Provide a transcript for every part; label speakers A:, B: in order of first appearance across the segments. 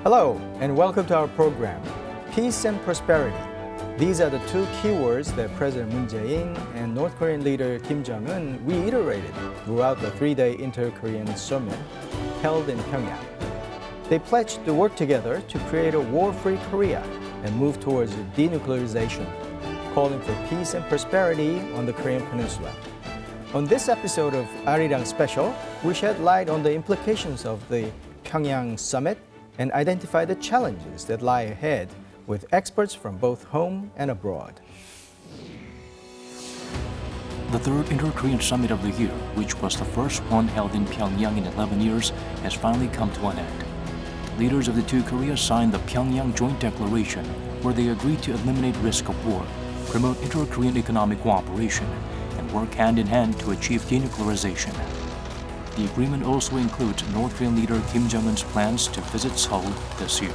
A: Hello, and welcome to our program, Peace and Prosperity. These are the two keywords that President Moon Jae-in and North Korean leader Kim Jong-un reiterated throughout the three-day Inter-Korean Summit held in Pyongyang. They pledged to work together to create a war-free Korea and move towards denuclearization, calling for peace and prosperity on the Korean Peninsula. On this episode of Arirang Special, we shed light on the implications of the Pyongyang Summit and identify the challenges that lie ahead with experts from both home and abroad.
B: The third Inter-Korean Summit of the year, which was the first one held in Pyongyang in 11 years, has finally come to an end. Leaders of the two Koreas signed the Pyongyang Joint Declaration, where they agreed to eliminate risk of war, promote inter-Korean economic cooperation, and work hand-in-hand to achieve denuclearization. The agreement also includes North Korean leader Kim Jong-un's plans to visit Seoul this year.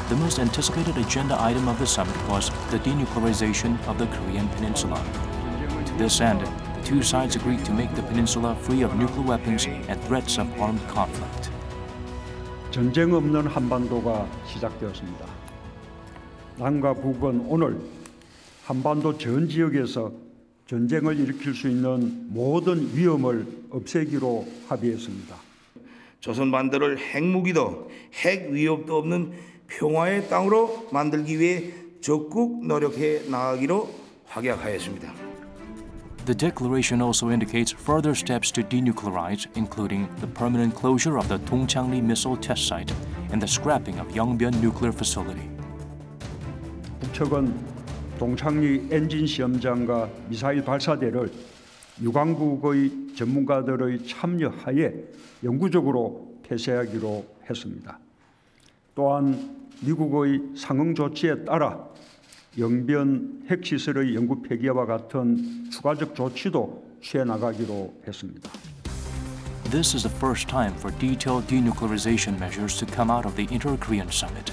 B: The most anticipated agenda item of the summit was the denuclearization of the Korean Peninsula. To this end, the two sides agreed to make the peninsula free of nuclear weapons and threats of armed conflict.
C: 전쟁 없는 한반도가 시작되었습니다. 남과 북은 오늘 한반도 전 지역에서 전쟁을 일으킬 수 있는 모든 위험을 없애기로 합의했습니다.
D: 조선 반도를 핵무기도 핵 위협도 없는 평화의 땅으로 만들기 위해 적극 노력해 나가기로 확약하였습니다.
B: The declaration also indicates further steps to denuclearize, including the permanent closure of the Dongchangli missile test site and the scrapping of Yongbyon nuclear facility.
C: 북측은 동창리 엔진 시험장과 미사일 발사대를 유관국의 전문가들의 참여하에 영구적으로 폐쇄하기로 했습니다. 또한 미국의 상응 조치에 따라 영변 핵시설의 영구 폐기와 같은 추가적 조치도 취해 나가기로 했습니다.
B: This is the first time for detailed denuclearization measures to come out of the Inter-Korean Summit.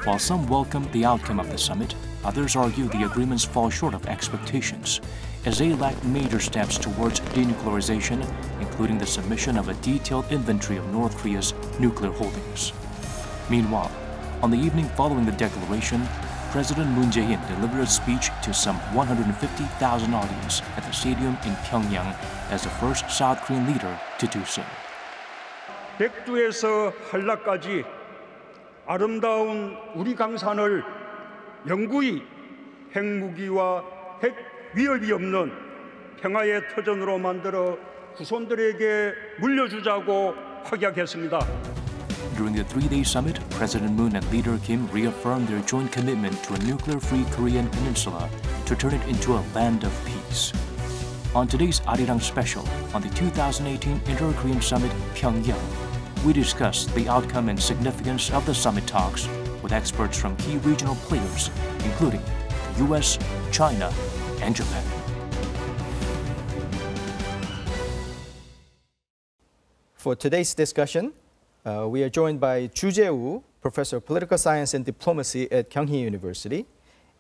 B: While some welcome the outcome of the summit, others argue the agreements fall short of expectations, as they lack major steps towards denuclearization, including the submission of a detailed inventory of North Korea's nuclear holdings. Meanwhile, on the evening following the declaration, President Moon Jae-in delivered a speech to some 150,000 audience at the stadium in Pyeongyang as the first South Korean leader to do so.
C: 백두에서 한라까지 아름다운 우리 강산을 영구히 핵무기와 핵 위협이 없는 평화의 터전으로 만들어 후손들에게 물려주자고 확약했습니다.
B: During the three-day summit, President Moon and leader Kim reaffirmed their joint commitment to a nuclear-free Korean peninsula to turn it into a land of peace. On today's Arirang Special, on the 2018 Inter-Korean Summit, Pyeongyang, we discussed the outcome and significance of the summit talks with experts from key regional players, including the US, China, and Japan.
A: For today's discussion, we are joined by Choo Jae-woo, Professor of Political Science and Diplomacy at Kyung Hee University,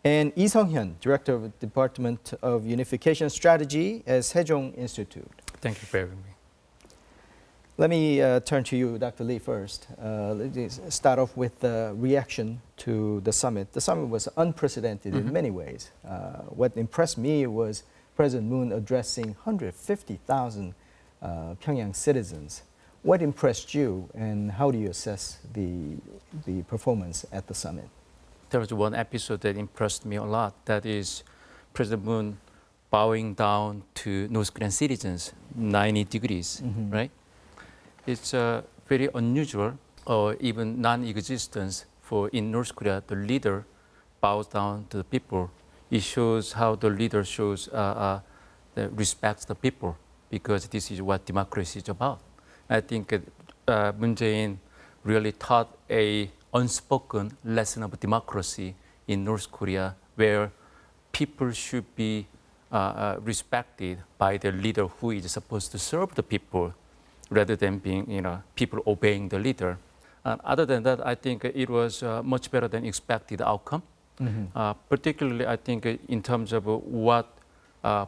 A: and Lee Seong-hyon, Director of the Department of Unification Strategy at Sejong Institute.
E: Thank you for having me.
A: Let me turn to you, Dr. Lee, first. Let's start off with the reaction to the summit. The summit was unprecedented in many ways. What impressed me was President Moon addressing 150,000 Pyongyang citizens. What impressed you, and how do you assess the performance at the summit?
E: There was one episode that impressed me a lot. That is President Moon bowing down to North Korean citizens, 90 degrees, right? It's very unusual or even non-existent for in North Korea, the leader bows down to the people. It shows how the leader shows respects the people, because this is what democracy is about. I think Moon Jae-in really taught an unspoken lesson of democracy in North Korea, where people should be respected by the leader who is supposed to serve the people, rather than being, people obeying the leader. Other than that, I think it was much better than expected outcome. Particularly, I think in terms of what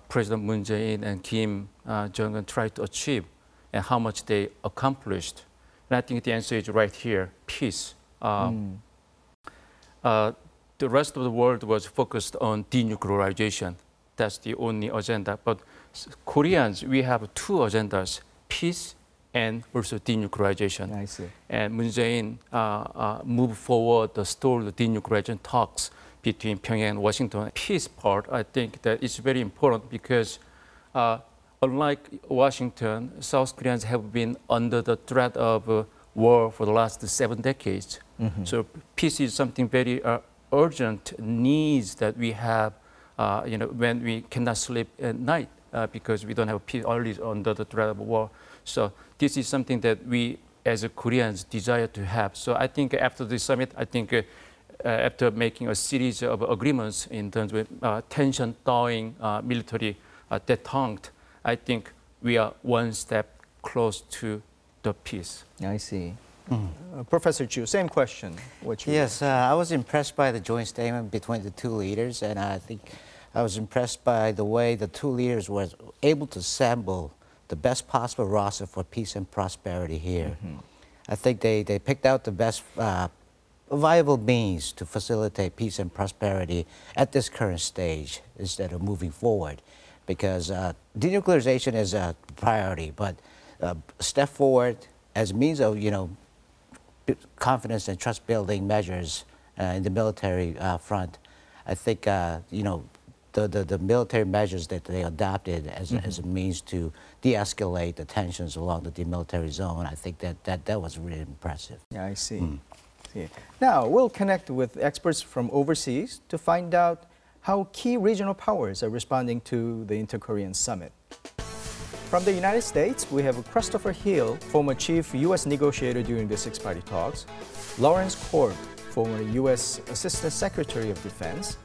E: President Moon Jae-in and Kim Jong-un tried to achieve and how much they accomplished. And I think the answer is right here, peace. the rest of the world was focused on denuclearization. That's the only agenda. But Koreans, we have two agendas: peace and also denuclearization.
A: I see.
E: And Moon Jae-in moved forward the stalled denuclearization talks between Pyongyang and Washington. Peace part, I think that is very important because unlike Washington, South Koreans have been under the threat of war for the last 7 decades. So peace is something very urgent needs that we have, when we cannot sleep at night because we don't have peace, always under the threat of war. So this is something that we as Koreans desire to have. So I think after the summit, I think after making a series of agreements in terms of tension thawing, military detente, I think we are one step close to the peace.
A: I see. Professor Choo, same question.
F: Yes, I was impressed by the joint statement between the two leaders, and I think I was impressed by the way the two leaders were able to assemble the best possible roster for peace and prosperity here. I think they picked out the best viable means to facilitate peace and prosperity at this current stage instead of moving forward, because denuclearization is a priority, but step forward as means of confidence and trust building measures in the military front. I think the military measures that they adopted as a means to de-escalate the tensions along the demilitarized zone, I think that was really impressive.
A: Yeah, I see. Now, we'll connect with experts from overseas to find out how key regional powers are responding to the Inter-Korean Summit. From the United States, we have Christopher Hill, former chief U.S. negotiator during the six-party talks, Lawrence Korb, former U.S. Assistant Secretary of Defense,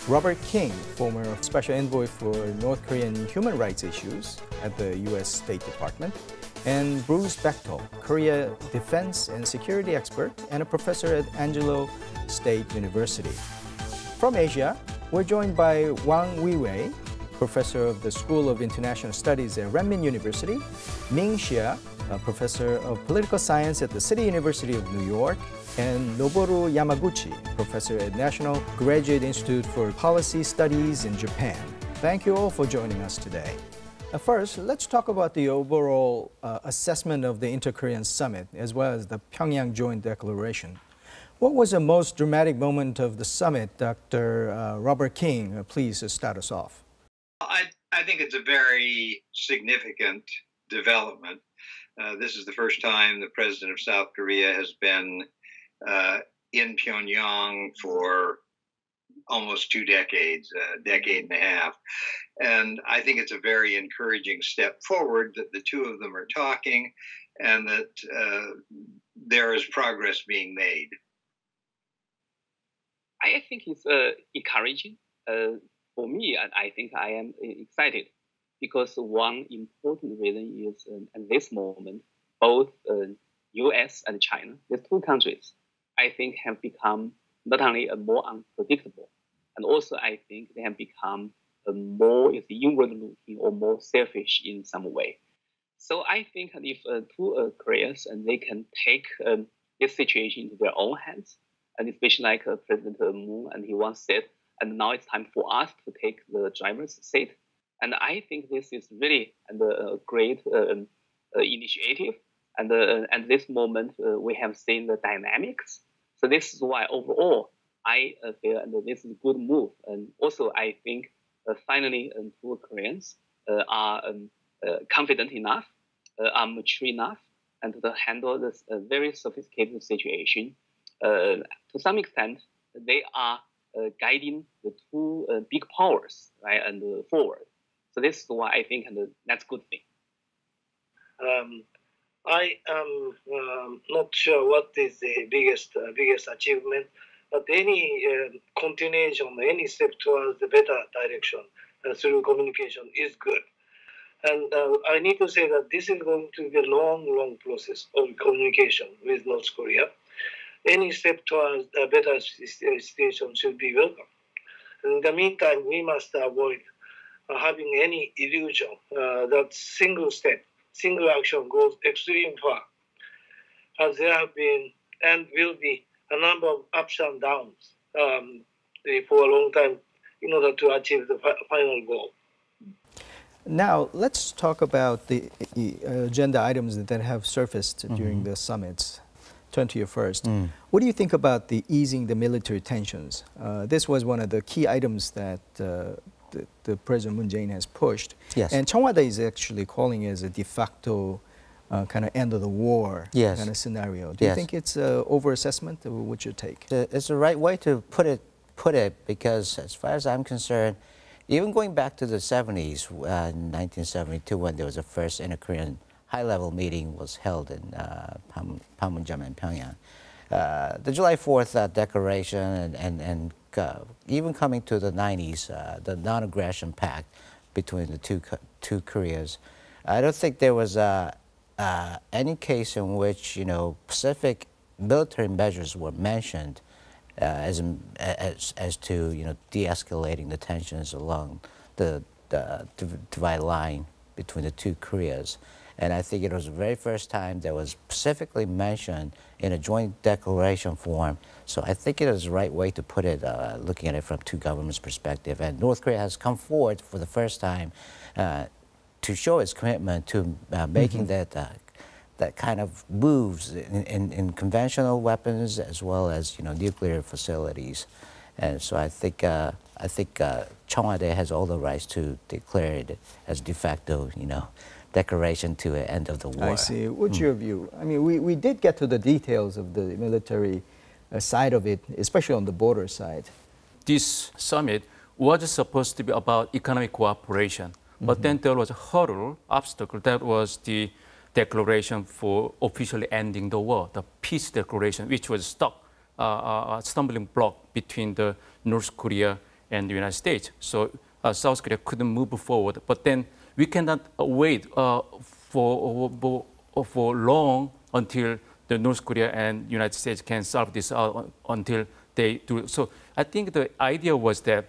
A: Robert King, former special envoy for North Korean human rights issues at the U.S. State Department, and Bruce Bechtel, Korea defense and security expert and a professor at Angelo State University. From Asia, we're joined by Wang Weiwei, professor of the School of International Studies at Renmin University, Ming Xia, a professor of political science at the City University of New York, and Noboru Yamaguchi, professor at National Graduate Institute for Policy Studies in Japan. Thank you all for joining us today. First, let's talk about the overall assessment of the Inter-Korean Summit, as well as the Pyongyang Joint Declaration. What was the most dramatic moment of the summit? Dr. Robert King, please start us off.
G: I think it's a very significant development. This is the first time the president of South Korea has been in Pyongyang for almost 2 decades, a decade and a half. And I think it's a very encouraging step forward that the two of them are talking and that there is progress being made.
H: I think it's encouraging. For me, I think I am excited because one important reason is at this moment, both US and China, these two countries, I think have become not only more unpredictable, and also I think they have become more inward-looking or more selfish in some way. So I think if two Koreas and they can take this situation into their own hands, and especially like President Moon, and he once said, and now it's time for us to take the driver's seat. And I think this is really a great initiative. And at this moment, we have seen the dynamics. So this is why overall, I feel and this is a good move. And also, I think finally, two Koreans are confident enough, are mature enough, and to handle this very sophisticated situation. To some extent, they are guiding the two big powers, right, and forward. So this is why I think that's a good thing.
I: I am not sure what is the biggest achievement, but any continuation, any step towards the better direction through communication is good. And I need to say that this is going to be a long process of communication with North Korea. Any step towards a better situation should be welcome. In the meantime, we must avoid having any illusion that single step, single action goes extreme far, as there have been and will be a number of ups and downs for a long time in order to achieve the final goal.
A: Now, let's talk about the agenda items that have surfaced during the summits. Turn to you first. What do you think about the easing the military tensions? This was one of the key items that the President Moon Jae-in has pushed.
F: Yes.
A: And Cheong is actually calling it as a de facto kind of end of the war kind of scenario. Do you think it's an overassessment, or what's your take?
F: It's the right way to put it, because as far as I'm concerned, even going back to the 70s, 1972, when there was the first inter-Korean high-level meeting was held in Panmunjom in Pyeongyang. The July 4th declaration and even coming to the 90s, the non-aggression pact between the two Koreas, I don't think there was any case in which, you know, specific military measures were mentioned as to, you know, de-escalating the tensions along the divide line between the two Koreas. And I think it was the very first time that was specifically mentioned in a joint declaration form. So I think it is the right way to put it, looking at it from two governments' perspective. And North Korea has come forward for the first time to show its commitment to making that kind of moves in conventional weapons as well as, you know, nuclear facilities. And so I think Cheong has all the rights to declare it as de facto, you know, declaration to an end of the war.
A: I see. What's your view? I mean, we did get to the details of the military side of it, especially on the border side.
E: This summit was supposed to be about economic cooperation, but then there was a hurdle, obstacle, that was the declaration for officially ending the war, the peace declaration, which was stuck, a stumbling block between the North Korea and the United States. So South Korea couldn't move forward, but then we cannot wait for long until the North Korea and United States can solve this out until they do. So I think the idea was that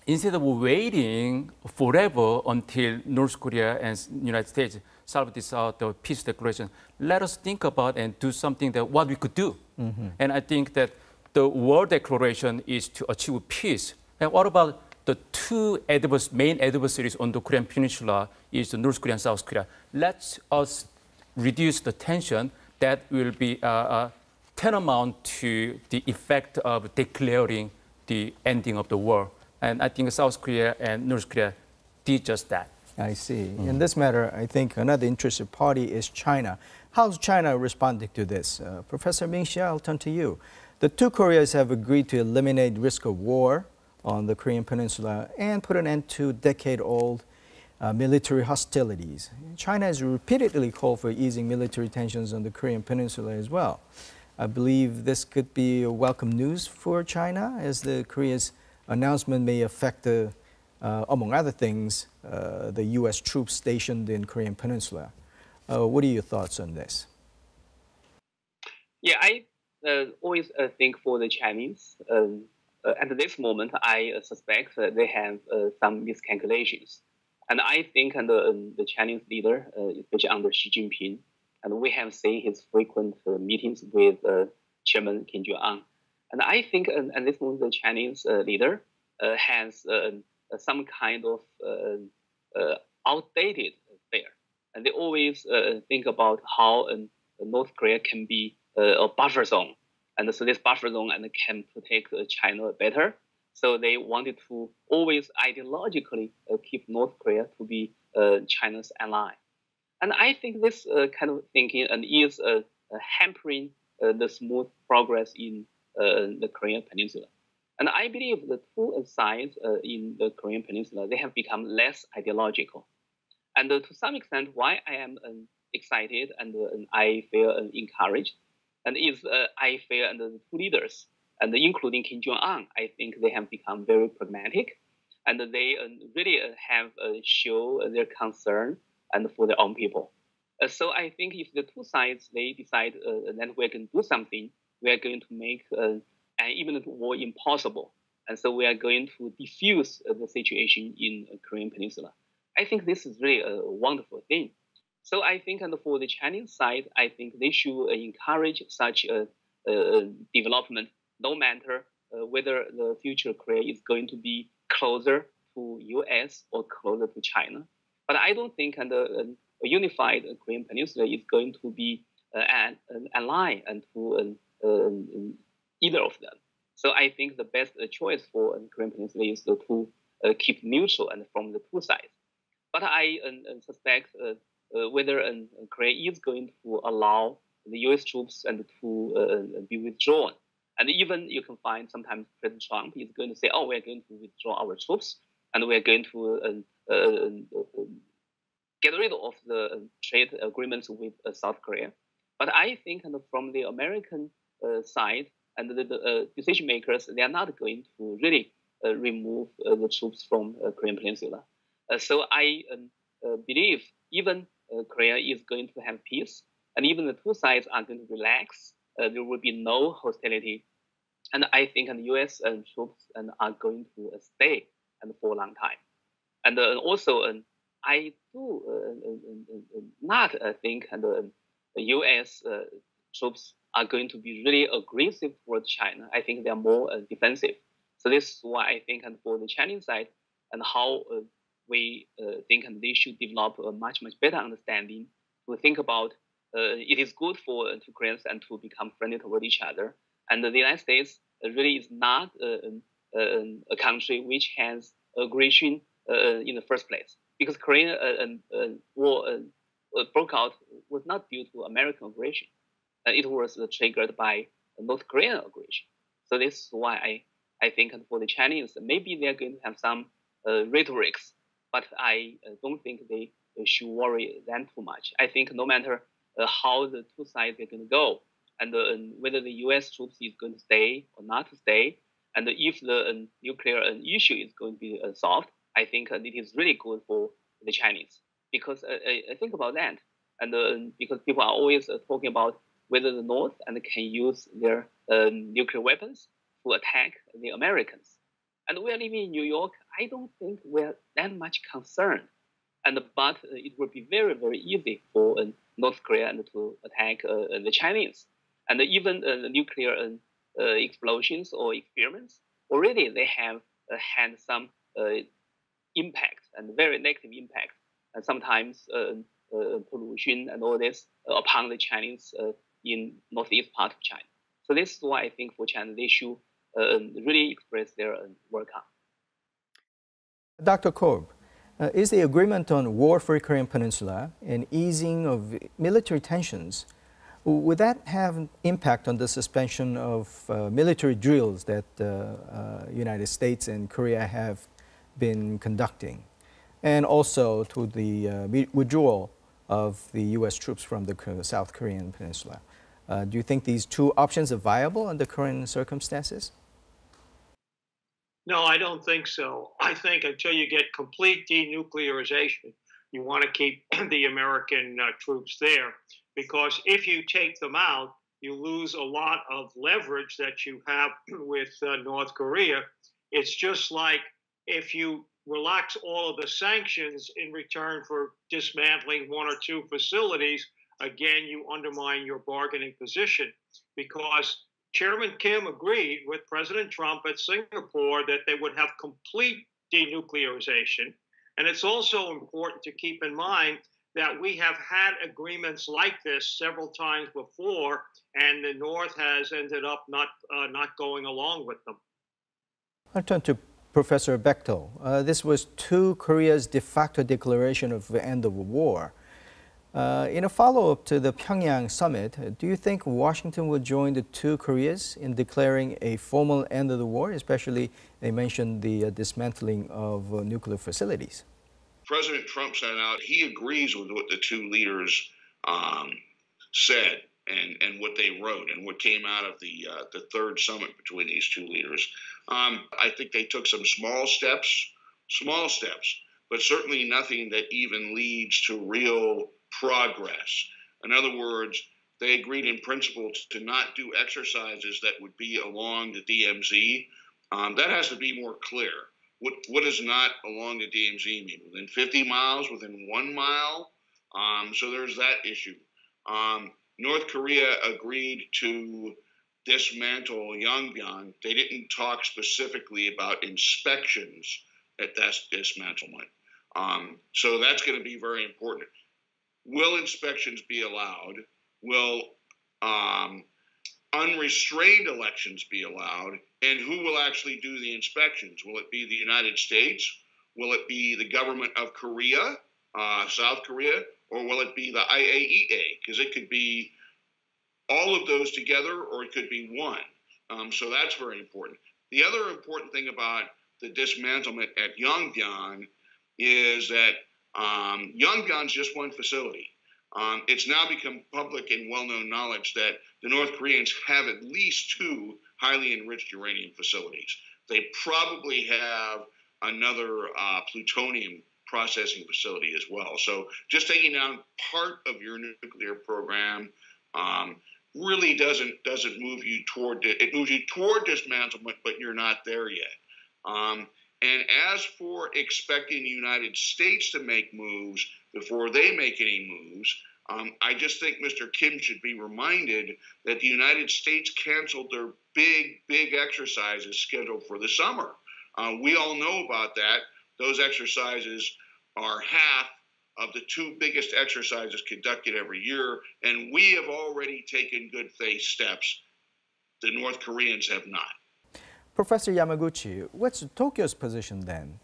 E: instead of waiting forever until North Korea and United States solve this out, the peace declaration, let us think about and do something that what we could do. And I think that the war declaration is to achieve peace. And what about the two main adversaries on the Korean Peninsula is the North Korea and South Korea? Let us reduce the tension that will be tantamount to the effect of declaring the ending of the war. And I think South Korea and North Korea did just that.
A: I see. In this matter, I think another interested party is China. How's China responding to this? Professor Ming-Hsia, I'll turn to you. The two Koreas have agreed to eliminate risk of war on the Korean Peninsula and put an end to decade-old military hostilities. China has repeatedly called for easing military tensions on the Korean Peninsula as well. I believe this could be a welcome news for China, as the Korea's announcement may affect, among other things, the U.S. troops stationed in Korean Peninsula. What are your thoughts on this?
H: Yeah, I always think for the Chinese, at this moment, I suspect they have some miscalculations. And I think the Chinese leader, especially under Xi Jinping, and we have seen his frequent meetings with Chairman Kim Jong-un. And I think at this moment, the Chinese leader has some kind of outdated affair. And they always think about how North Korea can be a buffer zone. And so this buffer zone can protect China better. So they wanted to always ideologically keep North Korea to be China's ally. And I think this kind of thinking is hampering the smooth progress in the Korean Peninsula. And I believe the two sides in the Korean Peninsula, they have become less ideological. And to some extent, why I am excited and I feel encouraged, and is I feel the two leaders, and including Kim Jong-un, I think they have become very pragmatic, and they really have shown their concern and for their own people. So I think if the two sides, they decide that we're going to do something, we are going to make an imminent war impossible. And so we are going to diffuse the situation in the Korean Peninsula. I think this is really a wonderful thing. So I think for the Chinese side, I think they should encourage such development, no matter whether the future Korea is going to be closer to US or closer to China. But I don't think a unified Korean Peninsula is going to be an ally and to either of them. So I think the best choice for Korean Peninsula is to keep neutral and from the two sides. But I suspect whether Korea is going to allow the U.S. troops and to be withdrawn. And even you can find sometimes President Trump is going to say, oh, we're going to withdraw our troops and we're going to get rid of the trade agreements with South Korea. But I think from the American side and the decision makers, they are not going to really remove the troops from Korean Peninsula. So I believe even Korea is going to have peace, and even the two sides are going to relax. There will be no hostility. And I think the U.S. troops are going to stay for a long time. And also, I do not think the U.S. troops are going to be really aggressive towards China. I think they are more defensive. So this is why I think for the Chinese side and how we think they should develop a much better understanding to think about it is good for two Koreans and to become friendly toward each other. And the United States really is not a country which has aggression in the first place, because Korean war broke out was not due to American aggression. It was triggered by North Korean aggression. So this is why I think for the Chinese, maybe they're going to have some rhetorics, but I don't think they should worry them too much. I think no matter how the two sides are going to go, and whether the U.S. troops is going to stay or not to stay, and if the nuclear issue is going to be solved, I think it is really good for the Chinese. Because I think about that, and because people are always talking about whether the North can use their nuclear weapons to attack the Americans. And we are living in New York. I don't think we're that much concerned. But it would be very, very easy for North Korea to attack the Chinese. And even the nuclear explosions or experiments, already they have had some impact and very negative impact, and sometimes pollution and all this upon the Chinese in northeast part of China. So this is why I think for China, they should really express their welcome.
A: Dr. Korb, is the agreement on war-free Korean Peninsula and easing of military tensions, would that have impact on the suspension of military drills that the United States and Korea have been conducting, and also to the withdrawal of the U.S. troops from the South Korean Peninsula? Do you think these two options are viable under current circumstances?
J: No, I don't think so. I think until you get complete denuclearization, you want to keep the American troops there, because if you take them out, you lose a lot of leverage that you have with North Korea. It's just like if you relax all of the sanctions in return for dismantling one or two facilities, again, you undermine your bargaining position, because Chairman Kim agreed with President Trump at Singapore that they would have complete denuclearization. And it's also important to keep in mind that we have had agreements like this several times before, and the North has ended up not going along with them.
A: I'll turn to Professor Bechtel. This was two Korea's de facto declaration of the end of the war. In a follow-up to the Pyongyang summit, do you think Washington will join the two Koreas in declaring a formal end of the war, especially they mentioned the dismantling of nuclear facilities?
K: President Trump sent out, he agrees with what the two leaders said and what they wrote and what came out of the third summit between these two leaders. I think they took some small steps, but certainly nothing that even leads to real progress. In other words, they agreed in principle to not do exercises that would be along the DMZ. That has to be more clear. What does not along the DMZ mean? Within 50 miles, within 1 mile? So there's that issue. North Korea agreed to dismantle Yongbyon, they didn't talk specifically about inspections at that dismantlement. So that's going to be very important. Will inspections be allowed? Will unrestrained elections be allowed? And who will actually do the inspections? Will it be the United States? Will it be the government of Korea, South Korea? Or will it be the IAEA? Because it could be all of those together, or it could be one. So that's very important. The other important thing about the dismantlement at Yongbyon is that Yongbyon is just one facility. It's now become public and well-known knowledge that the North Koreans have at least 2 highly enriched uranium facilities. They probably have another plutonium processing facility as well. So just taking down part of your nuclear program really doesn't move you toward it. It moves you toward dismantlement, but you're not there yet. And as for expecting the United States to make moves before they make any moves, I just think Mr. Kim should be reminded that the United States canceled their big exercises scheduled for the summer. We all know about that. Those exercises are half of the 2 biggest exercises conducted every year, and we have already taken good faith steps. The North Koreans have not.
A: Professor Yamaguchi, what's Tokyo's position then?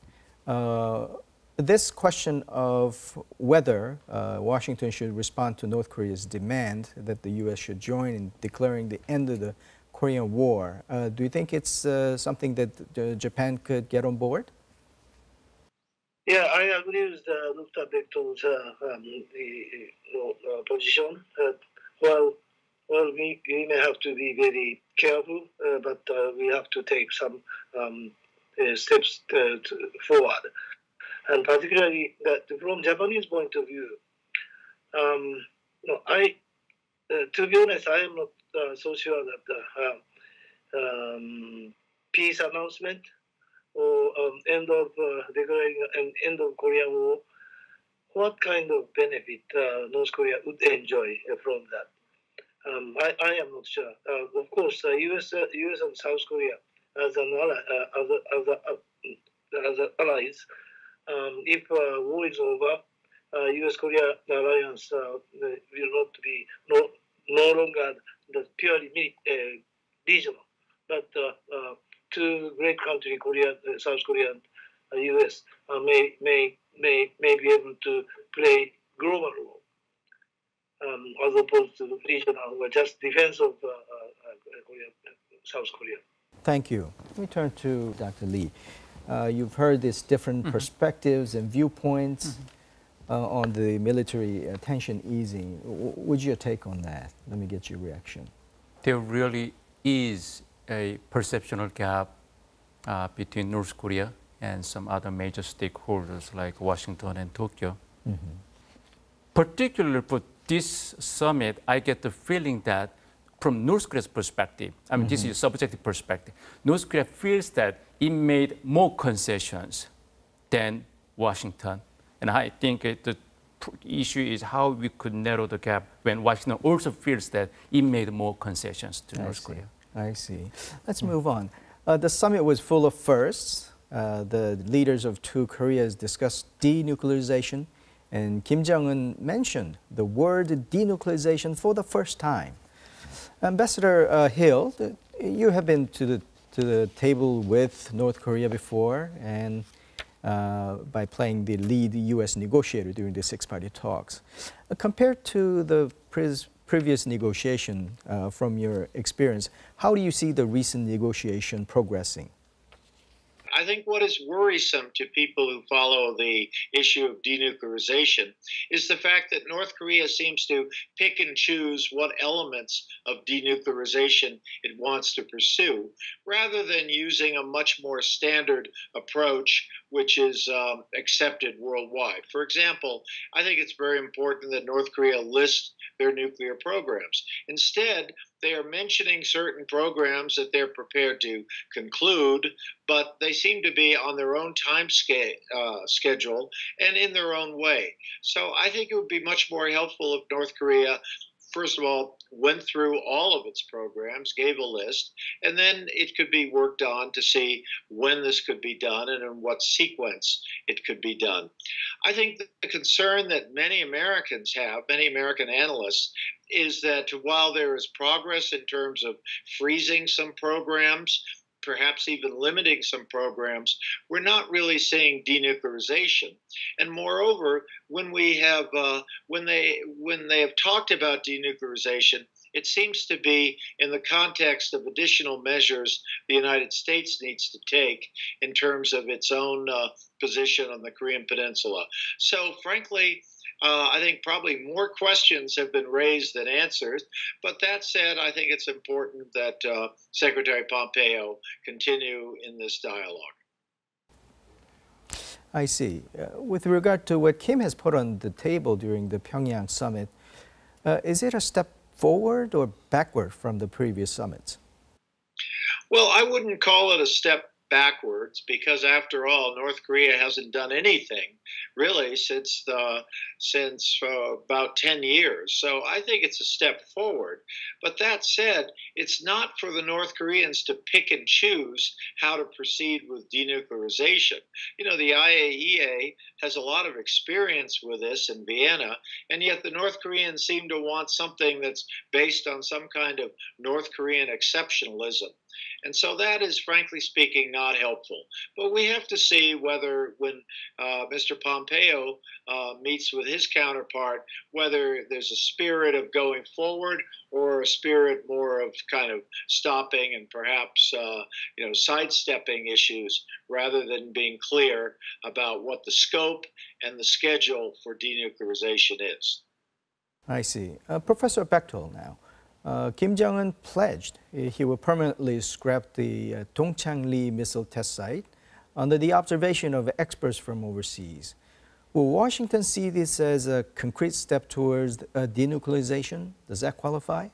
A: This question of whether Washington should respond to North Korea's demand that the U.S. should join in declaring the end of the Korean War, do you think it's something that Japan could get on board?
I: Yeah, I agree with Dr. Bekto's position. Well, we may have to be very careful, but we have to take some steps forward. And particularly from Japanese point of view, to be honest, I am not so sure that the peace announcement or end of declaring an end of Korean War, what kind of benefit North Korea would enjoy from that? I am not sure. Of course, U.S. and South Korea as an as allies, if war is over, U.S.-Korea alliance will not be no longer the purely regional, but 2 great countries, Korea, South Korea, and U.S. May be able to play global role as opposed to regional or just defense of Korea, South Korea.
A: Thank you. Let me turn to Dr. Lee. You've heard these different perspectives and viewpoints on the military tension easing. What's your take on that? Let me get your reaction.
E: There really is a perceptual gap between North Korea and some other major stakeholders like Washington and Tokyo. Particularly for this summit, I get the feeling that from North Korea's perspective, I mean, this is a subjective perspective, North Korea feels that it made more concessions than Washington. And I think the issue is how we could narrow the gap when Washington also feels that it made more concessions to North Korea.
A: I see. Let's move on. The summit was full of firsts. The leaders of 2 Koreas discussed denuclearization, and Kim Jong-un mentioned the word denuclearization for the first time. Ambassador Hill, you have been to the table with North Korea before, and by playing the lead U.S. negotiator during the 6-party talks. Compared to the previous negotiation, from your experience, how do you see the recent negotiation progressing?
J: I think what is worrisome to people who follow the issue of denuclearization is the fact that North Korea seems to pick and choose what elements of denuclearization it wants to pursue, rather than using a much more standard approach which is accepted worldwide. For example, I think it's very important that North Korea list their nuclear programs. Instead, they are mentioning certain programs that they're prepared to conclude, but they seem to be on their own time schedule and in their own way. So I think it would be much more helpful if North Korea
L: first of all, went through all of its programs, gave a list, and then it could be worked on to see when this could be done and in what sequence it could be done. I think the concern that many Americans have, many American analysts, is that while there is progress in terms of freezing some programs, perhaps even limiting some programs, we're not really seeing denuclearization. And moreover, when they have talked about denuclearization, it seems to be in the context of additional measures the United States needs to take in terms of its own position on the Korean Peninsula. So, frankly, I think probably more questions have been raised than answered. But that said, I think it's important that Secretary Pompeo continue in this dialogue.
A: I see. With regard to what Kim has put on the table during the Pyongyang summit, is it a step forward or backward from the previous summits?
L: Well, I wouldn't call it a step backwards because, after all, North Korea hasn't done anything really since about 10 years. So I think it's a step forward. But that said, it's not for the North Koreans to pick and choose how to proceed with denuclearization. You know, the IAEA has a lot of experience with this in Vienna, and yet the North Koreans seem to want something that's based on some kind of North Korean exceptionalism. And so that is, frankly speaking, not helpful. But we have to see whether when Mr. Pompeo meets with his counterpart, whether there's a spirit of going forward or a spirit more of kind of stopping and perhaps sidestepping issues rather than being clear about what the scope and the schedule for denuclearization is.
A: I see. Professor Bechtel now. Kim Jong-un pledged he will permanently scrap the Dongchang-Ri missile test site under the observation of experts from overseas. Will Washington see this as a concrete step towards denuclearization? Does that qualify?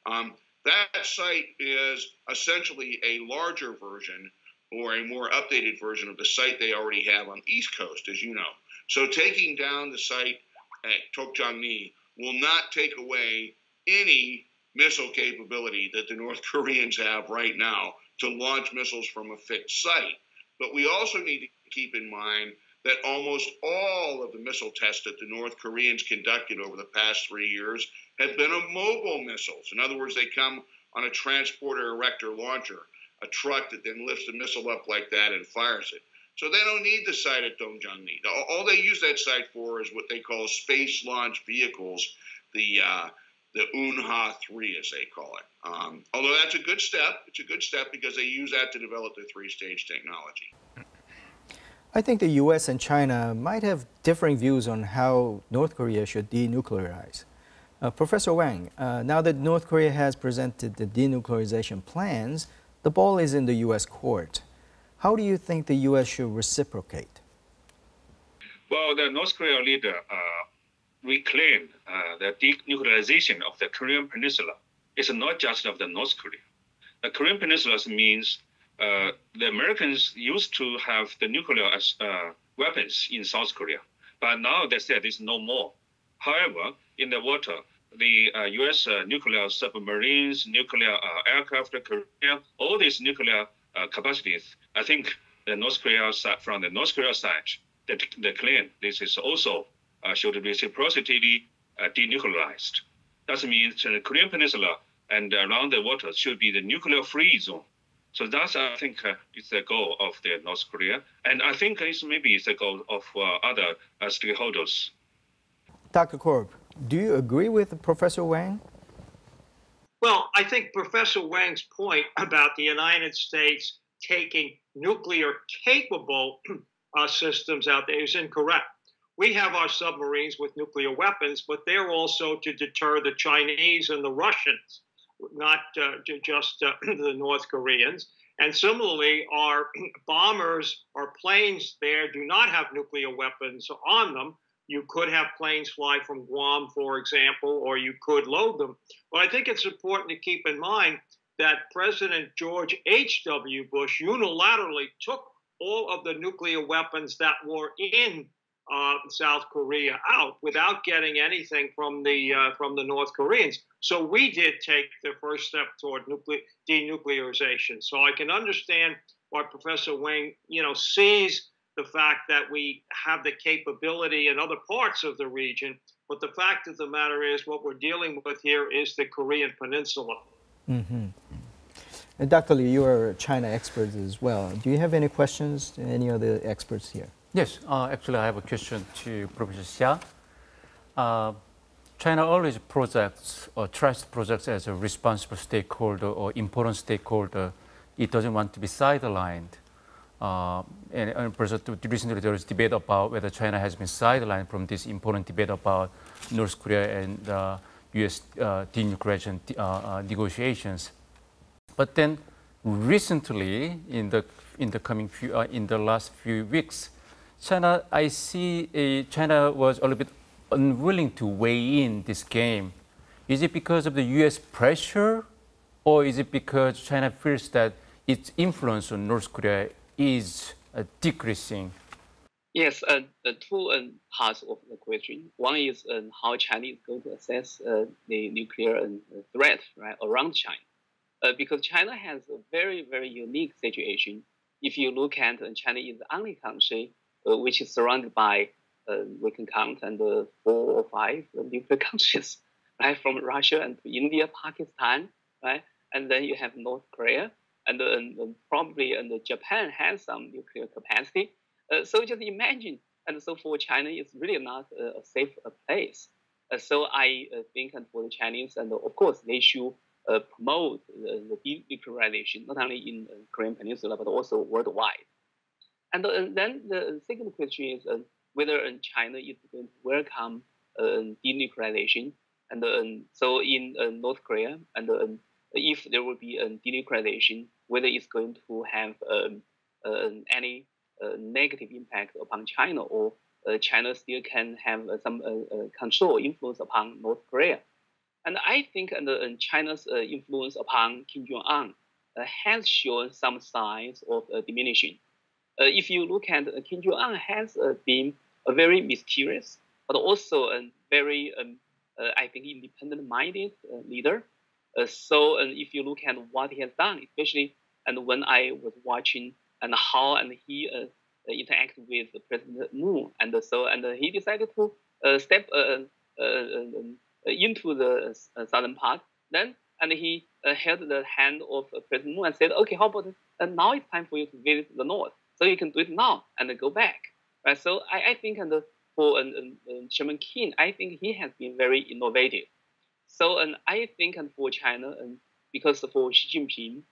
K: That site is essentially a larger version or a more updated version of the site they already have on the East Coast, as you know. So taking down the site at Dongchang-Ri will not take away any missile capability that the North Koreans have right now to launch missiles from a fixed site. But we also need to keep in mind that almost all of the missile tests that the North Koreans conducted over the past 3 years have been of mobile missiles. In other words, they come on a transporter erector launcher, a truck that then lifts the missile up like that and fires it. So they don't need the site at Dongchang-Ri. All they use that site for is what they call space launch vehicles, the Unha-3, as they call it. Although that's a good step. It's a good step because they use that to develop their three-stage technology.
A: I think the U.S. and China might have differing views on how North Korea should denuclearize. Professor Wang, now that North Korea has presented the denuclearization plans, the ball is in the U.S. court. How do you think the U.S. should reciprocate?
M: Well, the North Korea leader reclaimed the denuclearization of the Korean Peninsula. It's not just of the North Korea. The Korean Peninsula means the Americans used to have the nuclear weapons in South Korea, but now they said it's no more. However, in the water, the U.S. nuclear submarines, nuclear aircraft carrier, all these nuclear capacities, I think the North Korea side, from the North Korea side, they claim this is also should be reciprocity denuclearized. That means the Korean Peninsula and around the water should be the nuclear-free zone. So that's, I think, is the goal of the North Korea. And I think maybe it's the goal of other stakeholders.
A: Dr. Korb, do you agree with Professor Wang?
J: Well, I think Professor Wang's point about the United States taking nuclear-capable systems out there is incorrect. We have our submarines with nuclear weapons, but they're also to deter the Chinese and the Russians, not just the North Koreans. And similarly, our bombers or planes there do not have nuclear weapons on them. You could have planes fly from Guam, for example, or you could load them. But I think it's important to keep in mind that President George H.W. Bush unilaterally took all of the nuclear weapons that were in South Korea out without getting anything from the North Koreans. So we did take the first step toward denuclearization. So I can understand why Professor Wang, sees the fact that we have the capability in other parts of the region. But the fact of the matter is, what we're dealing with here is the Korean Peninsula.
A: Mm-hmm. And Dr. Lee, you are a China expert as well. Do you have any questions to any of the experts here?
E: Yes, actually I have a question to Professor Xia. China always projects or tries to project as a responsible stakeholder or important stakeholder. It doesn't want to be sidelined. And recently there was debate about whether China has been sidelined from this important debate about North Korea and U.S. denuclearization negotiations. But then recently, in the last few weeks, China, I see China was a little bit unwilling to weigh in this game. Is it because of the U.S. pressure, or is it because China feels that its influence on North Korea is decreasing?
H: Yes, two parts of the question. One is how China is going to assess the nuclear threat around China. Because China has a very, very unique situation. If you look at China is the only country which is surrounded by, we can count 4 or 5 nuclear countries, right? From Russia and to India, Pakistan, right? And then you have North Korea, and probably Japan has some nuclear capacity. So just imagine, and so for China, it's really not a safe place. So I think for the Chinese, and of course they should promote the denuclearization, not only in the Korean Peninsula, but also worldwide. And then the second question is whether China is going to welcome denuclearization. And so in North Korea, and if there will be a denuclearization, whether it's going to have any negative impact upon China, or China still can have some control, influence upon North Korea. And I think China's influence upon Kim Jong-un has shown some signs of diminishing. If you look at Kim Jong-un has been a very mysterious, but also a very, I think, independent-minded leader. So if you look at what he has done, especially when I was watching how he interacted with President Moon, and he decided to step into the southern part. Then he held the hand of President Moon and said, "Okay, how about now it's time for you to visit the north, so you can do it now and go back." Right. So I think for Chairman Kim, I think he has been very innovative. So I think for China, because for Xi Jinping,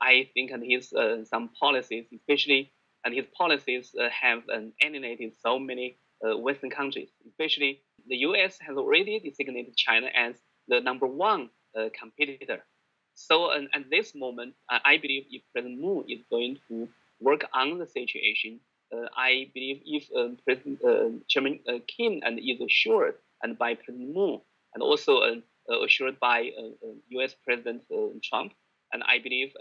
H: I think his some policies, especially his policies have alienated so many Western countries. Especially the U.S. has already designated China as the #1 competitor. So at this moment, I believe if President Moon is going to work on the situation, I believe if Chairman Kim is assured and by President Moon, and also assured by U.S. President Trump, and I believe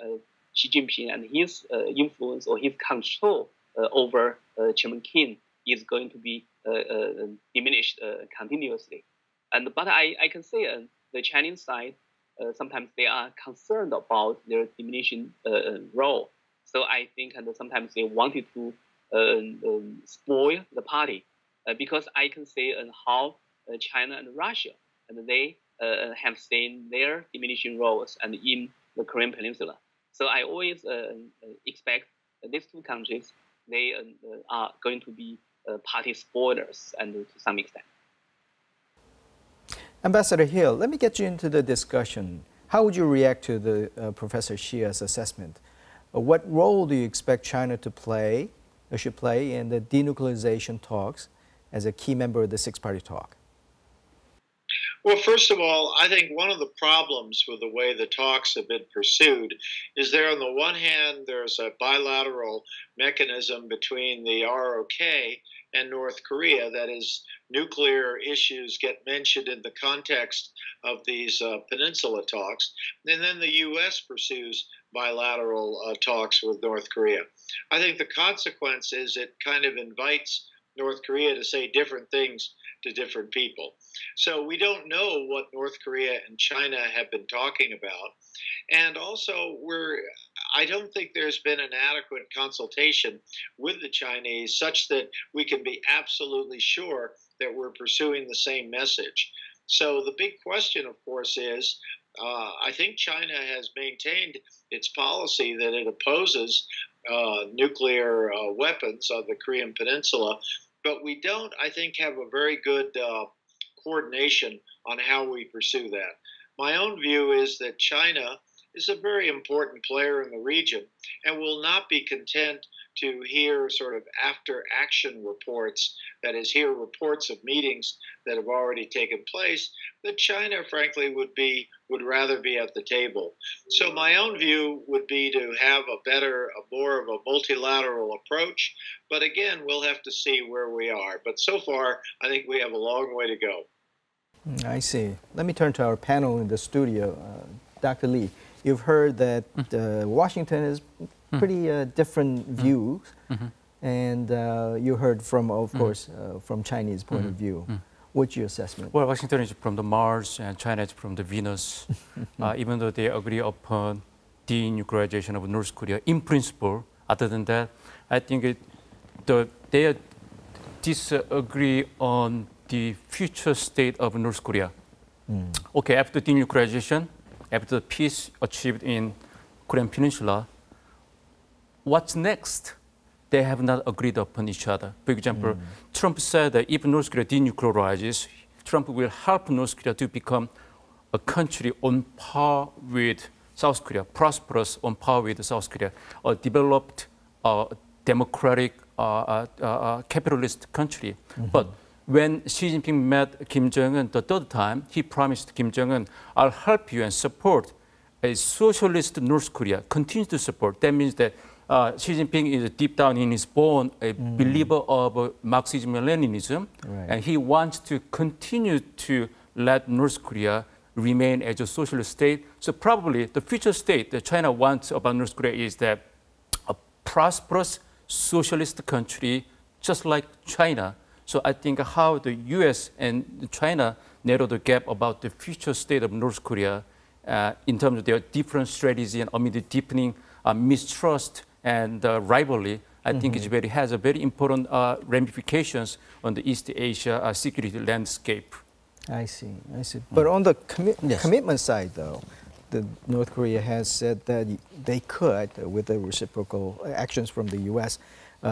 H: Xi Jinping and his influence or his control over Chairman Kim is going to be diminished continuously. But I can say the Chinese side, sometimes they are concerned about their diminishing role. So I think sometimes they wanted to spoil the party, because I can say how China and Russia, and they have seen their diminishing roles and in the Korean Peninsula. So I always expect these two countries, they are going to be party spoilers, and to some extent.
A: Ambassador Hill, let me get you into the discussion. How would you react to the Professor Xia's assessment? What role do you expect China to play, or should play, in the denuclearization talks as a key member of the six-party talk?
L: Well, first of all, I think one of the problems with the way the talks have been pursued is there, on the one hand, there's a bilateral mechanism between the ROK and North Korea. That is, nuclear issues get mentioned in the context of these peninsula talks. And then the U.S. pursues bilateral talks with North Korea. I think the consequence is it kind of invites North Korea to say different things to different people. So we don't know what North Korea and China have been talking about. And also, I don't think there's been an adequate consultation with the Chinese such that we can be absolutely sure that we're pursuing the same message. So the big question, of course, is I think China has maintained its policy that it opposes nuclear weapons on the Korean Peninsula, but we don't, I think, have a very good coordination on how we pursue that. My own view is that China is a very important player in the region and will not be content to hear sort of after-action reports, that is, hear reports of meetings that have already taken place, that China, frankly, would rather be at the table. So my own view would be to have more of a multilateral approach. But again, we'll have to see where we are. But so far, I think we have a long way to go.
A: I see. Let me turn to our panel in the studio. Dr. Lee, you've heard that Washington is pretty different views, and you heard from, of course, from Chinese point of view. What's your assessment?
E: Well, Washington is from the Mars and China is from the Venus. Even though they agree upon denuclearization of North Korea in principle, other than that, I think they disagree on the future state of North Korea. Okay, after denuclearization, after the peace achieved in Korean Peninsula, what's next? They have not agreed upon each other. For example, Trump said that if North Korea denuclearizes, Trump will help North Korea to become a country on par with South Korea, prosperous on par with South Korea, a developed, democratic, capitalist country. But when Xi Jinping met Kim Jong-un the third time, he promised Kim Jong-un, I'll help you and support a socialist North Korea, continue to support. That means that Xi Jinping is deep down in his bone a believer of Marxism and Leninism, and he wants to continue to let North Korea remain as a socialist state. So probably the future state that China wants about North Korea is that a prosperous socialist country just like China. So I think how the US and China narrow the gap about the future state of North Korea in terms of their different strategy and amid the deepening mistrust and rivalry, I think it has a very important ramifications on the East Asia security landscape.
A: I see. But on the commitment side, though, North Korea has said that they could, with the reciprocal actions from the U.S.,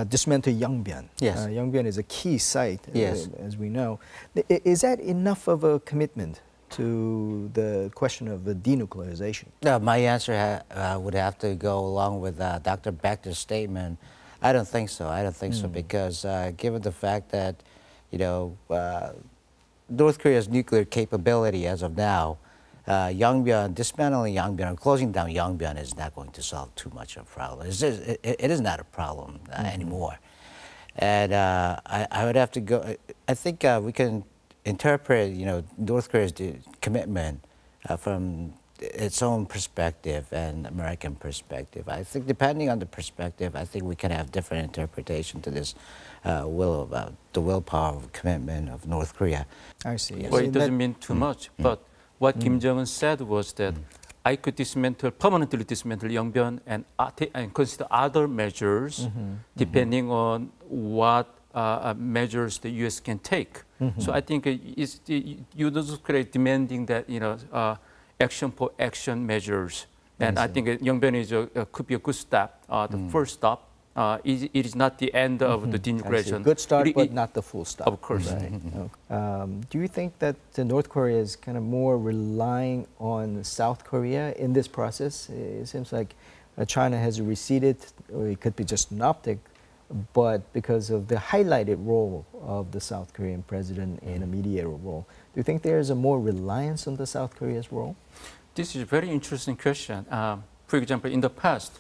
A: dismantle Yongbyon. Yongbyon is a key site, as we know. Is that enough of a commitment to the question of the denuclearization?
F: My answer would have to go along with Dr. Bechter's statement. I don't think so. I don't think so because given the fact that, North Korea's nuclear capability as of now, dismantling Yongbyon or closing down Yongbyon is not going to solve too much of a problem. It is not a problem anymore. And I would have to go, I think we can interpret, North Korea's commitment from its own perspective and American perspective. I think depending on the perspective, I think we can have different interpretation to this the willpower of commitment of North Korea.
A: I see.
E: Well, it doesn't mean too much, but what Kim Jong-un said was that I could permanently dismantle Yongbyon and consider other measures depending on what measures the U.S. can take. So I think North Korea demanding that action for action measures, and I think Yongbyon could be a good step, the first stop. It is not the end of the denuclearization.
A: Good start, but not the full stop.
E: Of course.
A: Do you think that North Korea is kind of more relying on South Korea in this process? It seems like China has receded, or it could be just an optic, but because of the highlighted role of the South Korean president in a mediator role, do you think there is a more reliance on the South Korea's role?
E: This is a very interesting question. For example, in the past,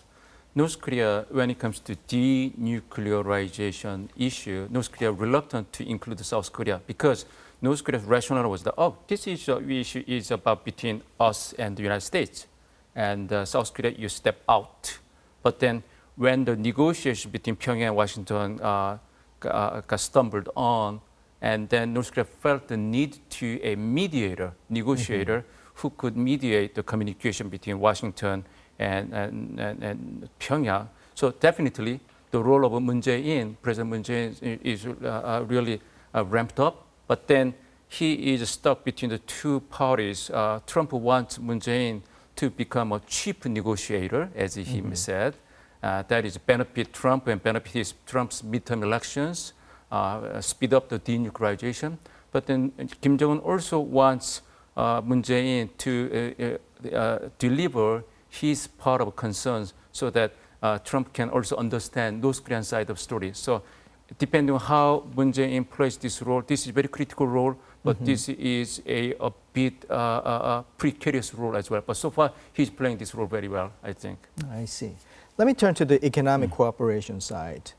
E: North Korea, when it comes to denuclearization issue, North Korea reluctant to include South Korea because North Korea's rationale was that, this issue is about between us and the United States, and South Korea, you step out. But then when the negotiation between Pyongyang and Washington got stumbled on, and then North Korea felt the need to a mediator, negotiator, who could mediate the communication between Washington and Pyongyang. So definitely the role of Moon Jae-in, President Moon Jae-in, is really ramped up. But then he is stuck between the two parties. Trump wants Moon Jae-in to become a chief negotiator, as he said. That is benefit Trump and benefit Trump's midterm elections, speed up the denuclearization. But then Kim Jong-un also wants Moon Jae-in to deliver his part of concerns so that Trump can also understand North Korean side of story. So depending on how Moon Jae-in plays this role, this is a very critical role, but this is a bit precarious role as well. But so far, he's playing this role very well, I think.
A: I see. Let me turn to the economic cooperation side.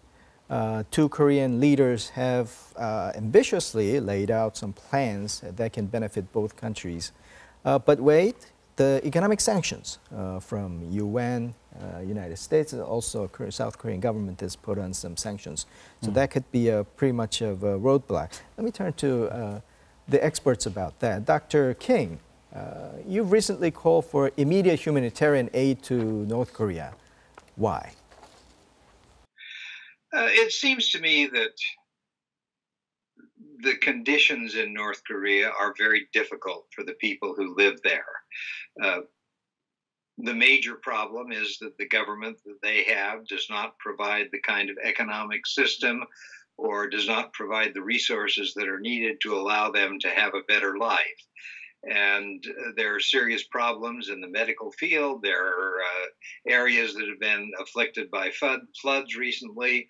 A: Two Korean leaders have ambitiously laid out some plans that can benefit both countries. But wait, the economic sanctions from UN, United States, and also South Korean government has put on some sanctions. So that could be pretty much of a roadblock. Let me turn to the experts about that. Dr. King, you've recently called for immediate humanitarian aid to North Korea. Why?
G: It seems to me that the conditions in North Korea are very difficult for the people who live there. The major problem is that the government that they have does not provide the kind of economic system or does not provide the resources that are needed to allow them to have a better life. And there are serious problems in the medical field. There are areas that have been afflicted by floods recently.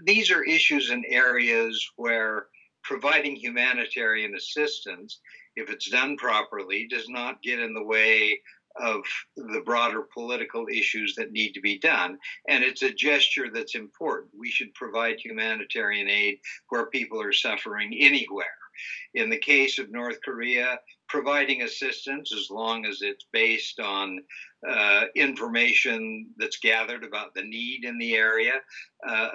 G: These are issues in areas where providing humanitarian assistance, if it's done properly, does not get in the way of the broader political issues that need to be done. And it's a gesture that's important. We should provide humanitarian aid where people are suffering anywhere. In the case of North Korea, providing assistance, as long as it's based on information that's gathered about the need in the area,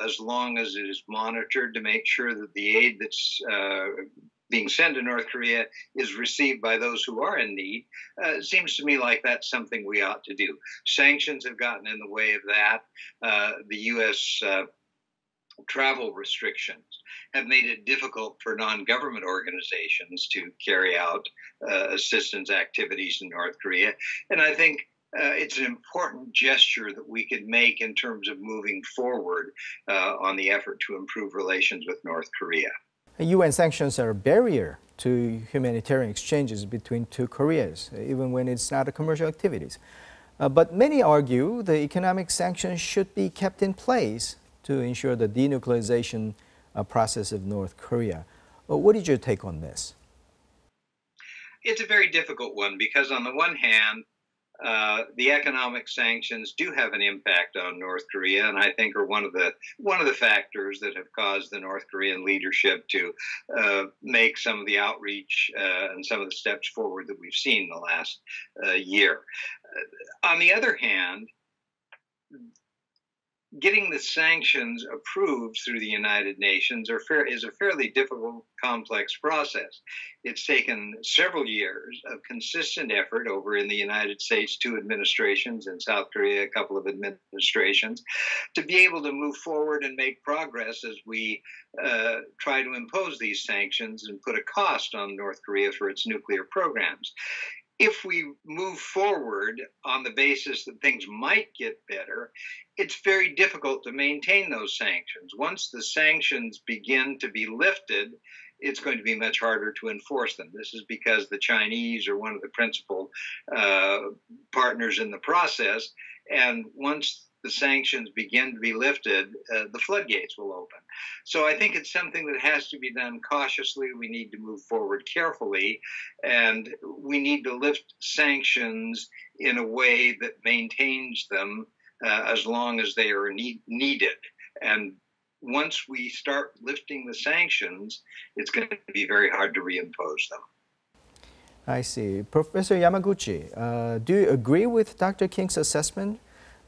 G: as long as it is monitored to make sure that the aid that's being sent to North Korea is received by those who are in need, it seems to me like that's something we ought to do. Sanctions have gotten in the way of that. The U.S. Travel restrictions have made it difficult for non-government organizations to carry out assistance activities in North Korea. And I think it's an important gesture that we could make in terms of moving forward on the effort to improve relations with North Korea.
A: UN sanctions are a barrier to humanitarian exchanges between two Koreas, even when it's not a commercial activities. But many argue the economic sanctions should be kept in place to ensure the denuclearization process of North Korea. What is your take on this?
G: It's a very difficult one because on the one hand, the economic sanctions do have an impact on North Korea, and I think are one of the factors that have caused the North Korean leadership to make some of the outreach and some of the steps forward that we've seen in the last year. On the other hand, getting the sanctions approved through the United Nations is a fairly difficult, complex process. It's taken several years of consistent effort over in the United States, 2 administrations, in South Korea, a couple of administrations, to be able to move forward and make progress as we try to impose these sanctions and put a cost on North Korea for its nuclear programs. If we move forward on the basis that things might get better, it's very difficult to maintain those sanctions. Once the sanctions begin to be lifted, it's going to be much harder to enforce them. This is because the Chinese are one of the principal partners in the process, and once the sanctions begin to be lifted, the floodgates will open. So I think it's something that has to be done cautiously. We need to move forward carefully, and we need to lift sanctions in a way that maintains them as long as they are needed. And once we start lifting the sanctions, it's going to be very hard to reimpose them.
A: I see. Professor Yamaguchi, do you agree with Dr. King's assessment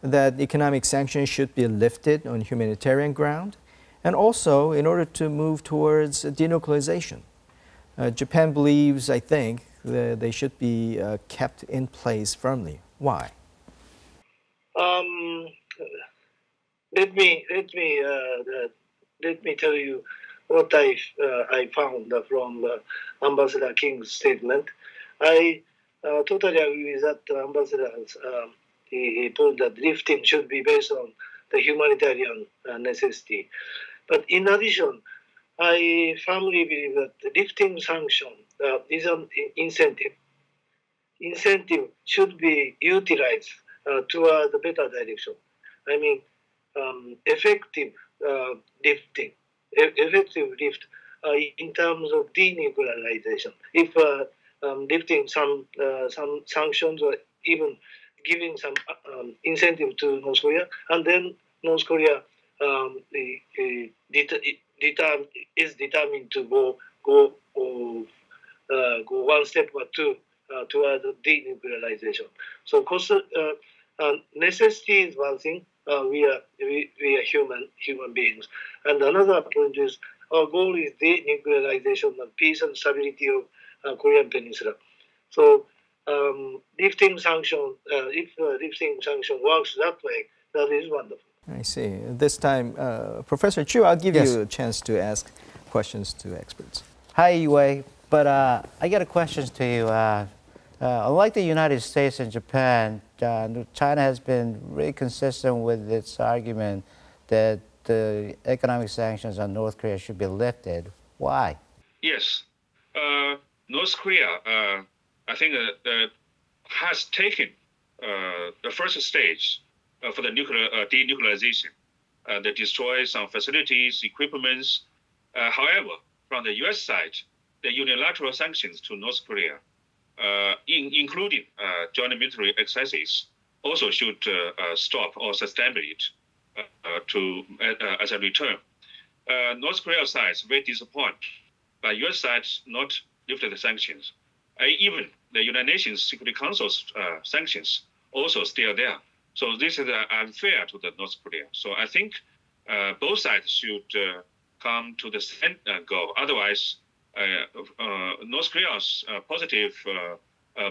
A: that economic sanctions should be lifted on humanitarian ground? and also in order to move towards denuclearization. Japan believes, I think, that they should be kept in place firmly. Why?
I: Let me tell you what I found from Ambassador King's statement. I totally agree with that ambassador's he put that lifting should be based on the humanitarian necessity. But in addition, I firmly believe that lifting sanction is an incentive. Incentive should be utilized toward the better direction. I mean, effective lifting, effective lift in terms of denuclearization. If lifting some sanctions or even giving some incentive to North Korea, and then North Korea is determined to go one step or two toward denuclearization. So necessity is one thing. We are human beings, and another point is our goal is denuclearization and peace and stability of Korean Peninsula. So lifting sanction, if lifting sanction works that way, that is wonderful.
A: I see. This time, Professor Choo, I'll give you a chance to ask questions to experts.
F: Hi, Yue. But I got a question to you. Unlike the United States and Japan, China has been really consistent with its argument that the economic sanctions on North Korea should be lifted. Why?
M: Yes. North Korea, I think, has taken the first stage for the denuclearization. They destroy some facilities, equipments. However, from the U.S. side, the unilateral sanctions to North Korea, including joint military exercises, also should stop or suspend it as a return. North Korea side is very disappointed, but U.S. side not lifted the sanctions. Even the United Nations Security Council's sanctions also still there. So this is unfair to the North Korea. So I think both sides should come to the same goal. Otherwise, North Korea's positive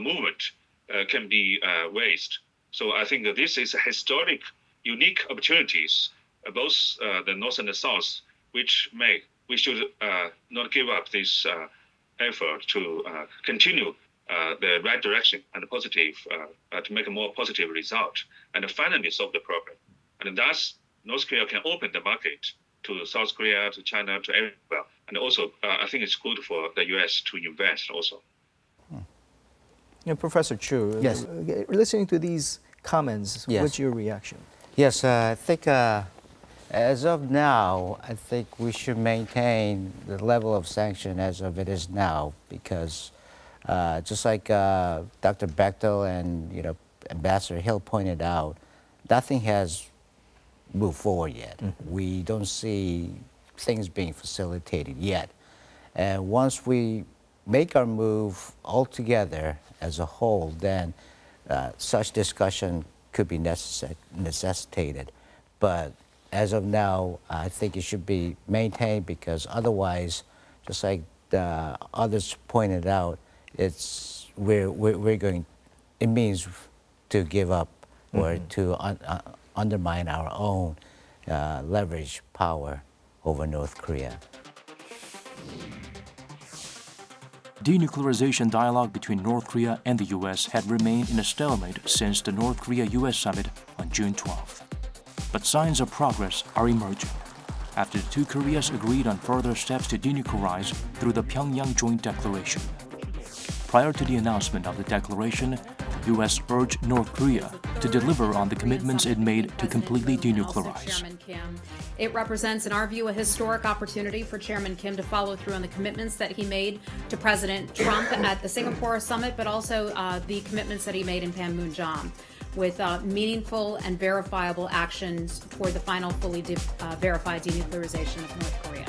M: movement can be wasted. So I think that this is a historic, unique opportunities, both the North and the South, which we should not give up this effort to continue the right direction and positive to make a more positive result and finally solve the problem. And thus, North Korea can open the market to South Korea, to China, to everywhere. And also, I think it's good for the U.S. to invest also.
A: Professor Choo, listening to these comments, what's your reaction?
F: Yes, I think as of now, I think we should maintain the level of sanction as of it is now, because just like Dr. Bechtel and Ambassador Hill pointed out, nothing has moved forward yet. We don't see things being facilitated yet. And once we make our move all together as a whole, then such discussion could be necessitated. But as of now, I think it should be maintained, because otherwise, just like the others pointed out, it means to give up or to undermine our own leverage power over North Korea.
B: Denuclearization dialogue between North Korea and the U.S. had remained in a stalemate since the North Korea-U.S. summit on June 12th. But signs of progress are emerging after the two Koreas agreed on further steps to denuclearize through the Pyeongyang Joint Declaration. Prior to the announcement of the declaration, the U.S. urged North Korea to deliver on the commitments it made to completely denuclearize.
N: It represents, in our view, a historic opportunity for Chairman Kim to follow through on the commitments that he made to President Trump at the Singapore summit, but also the commitments that he made in Panmunjom, with meaningful and verifiable actions toward the final fully verified denuclearization of North Korea.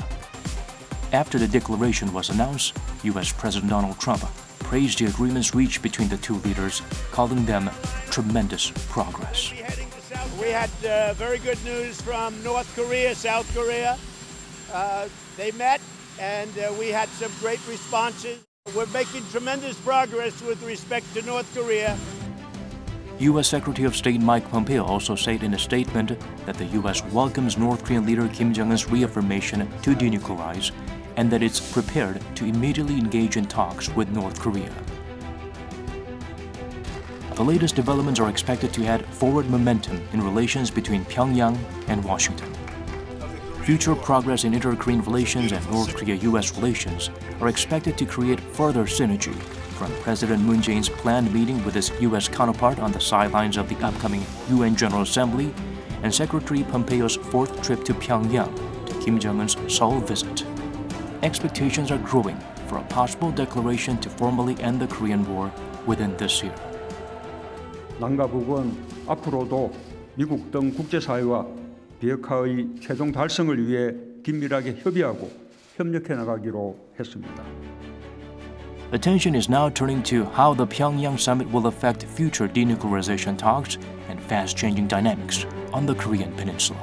B: After the declaration was announced, U.S. President Donald Trump praised the agreements reached between the two leaders, calling them tremendous progress.
O: We had very good news from North Korea, South Korea. they met, and we had some great responses. We're making tremendous progress with respect to North Korea.
B: U.S. Secretary of State Mike Pompeo also said in a statement that the U.S. welcomes North Korean leader Kim Jong-un's reaffirmation to denuclearize and that it's prepared to immediately engage in talks with North Korea. The latest developments are expected to add forward momentum in relations between Pyongyang and Washington. Future progress in inter-Korean relations and North Korea-U.S. relations are expected to create further synergy, from President Moon Jae-in's planned meeting with his U.S. counterpart on the sidelines of the upcoming UN General Assembly and Secretary Pompeo's fourth trip to Pyongyang to Kim Jong-un's Seoul visit. Expectations are growing for a possible declaration to formally end the Korean War within this year.
C: 남과 북은 앞으로도 미국 등 국제사회와 비핵화의 최종 달성을 위해 긴밀하게 협의하고 협력해 나가기로 했습니다.
B: Attention is now turning to how the Pyongyang summit will affect future denuclearization talks and fast-changing dynamics on the Korean Peninsula.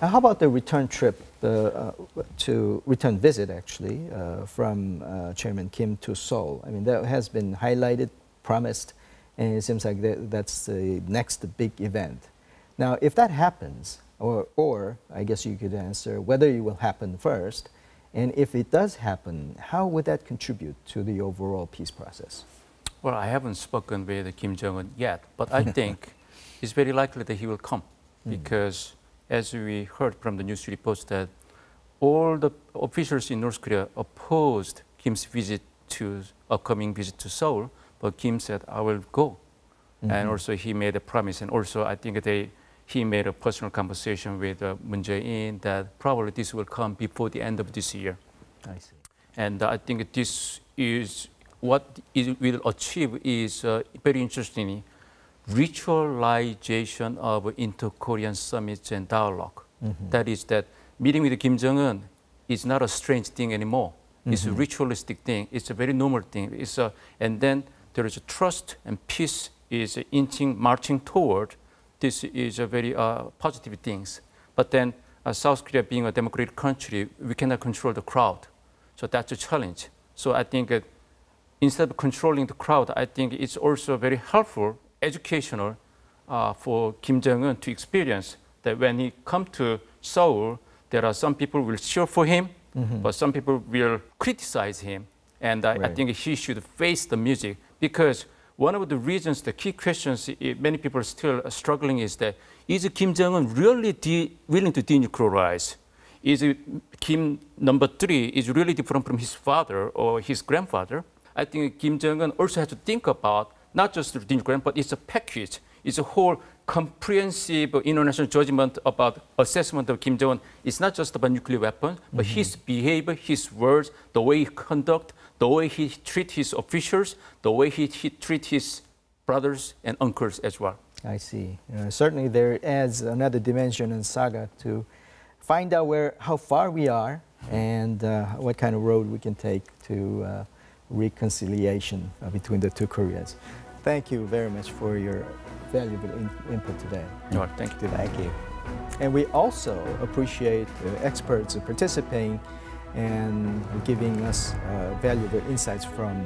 A: How about the return trip, to return visit actually, from Chairman Kim to Seoul? I mean, that has been highlighted, promised, and it seems like that's the next big event. Now, if that happens, or I guess you could answer whether it will happen first, and if it does happen, how would that contribute to the overall peace process?
E: Well, I haven't spoken with Kim Jong-un yet, but I think it's very likely that he will come because, as we heard from the news reports, that all the officials in North Korea opposed Kim's upcoming visit to Seoul, but Kim said, I will go. And also he made a promise, and also I think he made a personal conversation with Moon Jae-in that probably this will come before the end of this year.
A: I see.
E: And I think this is what it will achieve is very interesting ritualization of inter-Korean summits and dialogue. That is that meeting with Kim Jong-un is not a strange thing anymore. It's a ritualistic thing. It's a very normal thing. And then there is a trust and peace is marching toward. This is a very positive things. But then South Korea being a democratic country, we cannot control the crowd. So that's a challenge. So I think instead of controlling the crowd, I think it's also very helpful, educational for Kim Jong-un to experience that when he comes to Seoul, there are some people will cheer for him, but some people will criticize him. And I think he should face the music because one of the reasons, the key questions many people are still struggling is that, is Kim Jong-un really willing to denuclearize? Is Kim #3 is really different from his father or his grandfather? I think Kim Jong-un also has to think about not just the denuclearization, but it's a package. It's a whole comprehensive international judgment about assessment of Kim Jong-un. It's not just about nuclear weapons, but his behavior, his words, the way he conducts, the way he treats his officials, the way he treats his brothers and uncles as well.
A: I see. Certainly there adds another dimension and saga to find out how far we are and what kind of road we can take to reconciliation between the two Koreas. Thank you very much for your valuable input today.
E: Thank you.
A: Thank you. And we also appreciate experts participating and giving us valuable insights from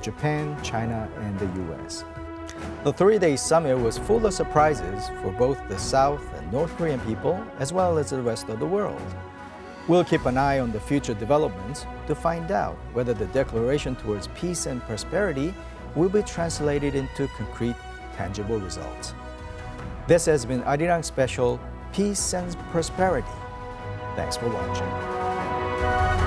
A: Japan, China, and the U.S. The three-day summit was full of surprises for both the South and North Korean people, as well as the rest of the world. We'll keep an eye on the future developments to find out whether the declaration towards peace and prosperity will be translated into concrete, tangible results. This has been Arirang Special, Peace and Prosperity. Thanks for watching.